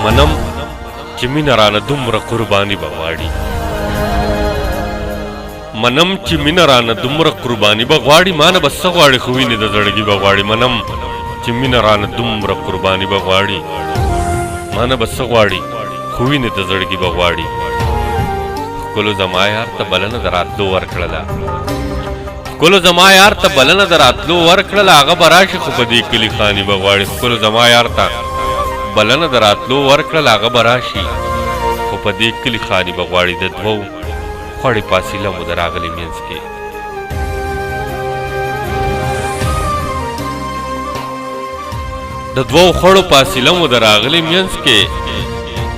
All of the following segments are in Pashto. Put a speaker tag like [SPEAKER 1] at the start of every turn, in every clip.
[SPEAKER 1] منم چې مینه رانه دومره قرباني به غواړي منم چې مینه رانه دومره قرباني به غواړي مانه به څه غواړي خو وینې د زړګي به غواړي منم چې مینه رانه دومره قرباني به غواړي مانه به څه غواړي خو وینې د زړګي به غواړي ښکلو زما یار ته بلنه د راتلو ورکړله ښکلو زما یار ته بلنه د راتلو ورکړله هغه به راشي خو په دې کلي خاني به غواړي ښکلو زما یار ته بلنه د راتلو ورکړله هغه به راشي خو په دې کلي خاني به غواړي د دوو خوړې فاصله مو د راغلي منځ کې د دوو خوړو فاصله مو د راغلي منځ کې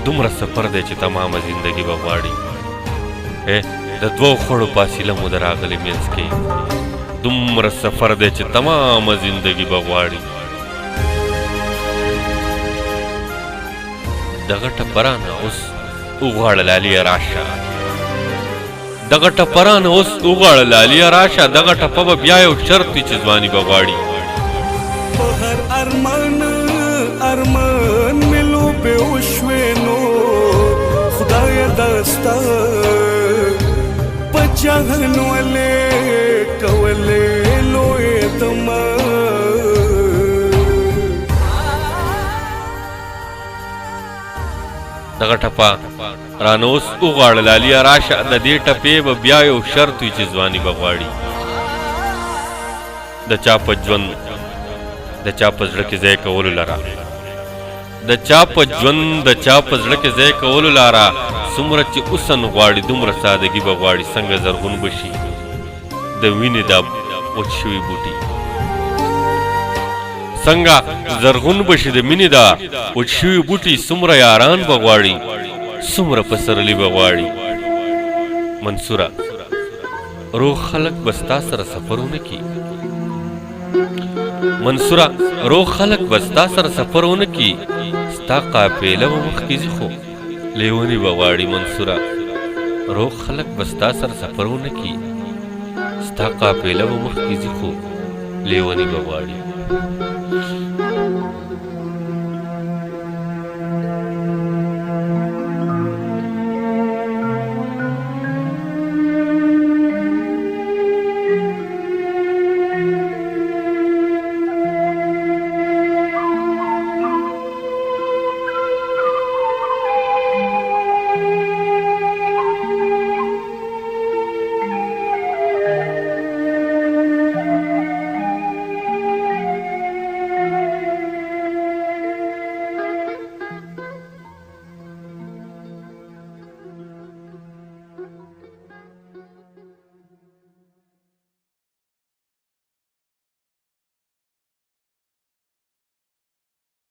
[SPEAKER 1] دومره سفر دی چې تمامه زندګي به غواړي د دوو خوړو فاصله مو د راغلي منځ کې دومره سفر دی چې تمامه زندګي به غواړي دغه ټپرانه اوس وغواړه لاليه راشه دغه ټپرانه اوس وغواړه لاليه راشه دغه ټپه به بیا یو شرط وي چې ځواني به غواړي
[SPEAKER 2] په هر ارمان ملو به وشوې نو خدای داستا په جهان ولې کولې لوی دما
[SPEAKER 1] دغه ټپه رانه اوس وغواړه لاليه راشه د دې ټپې به بیا یو شرط وي چې ځواني به غواړي د چا په ژوند د چا په زړه کې ځای کولو لره د چا په ژوند د چا په زړه کې ځای کولو لاره څومره چې اوسن غواړي دومره سادګي به غواړي څنګه زرغون بشي د وینې دا وچ شوي بوټي څنګه زرغون بشي د مینې دا وچ شوي بوټي څومره یاران به غواړي څومره پسرلی به غواړي منصوره روغ خلک به ستا سره سفرونه کي منصوره روغ خلک به ستا سره سفرونه کي ستا قافله به مخکې ځي خو لیونی به غواړي منصوره روغ خلک به ستا سره سفرونه کي ستا قافله به مخکې ځي خو لیونی به غواړي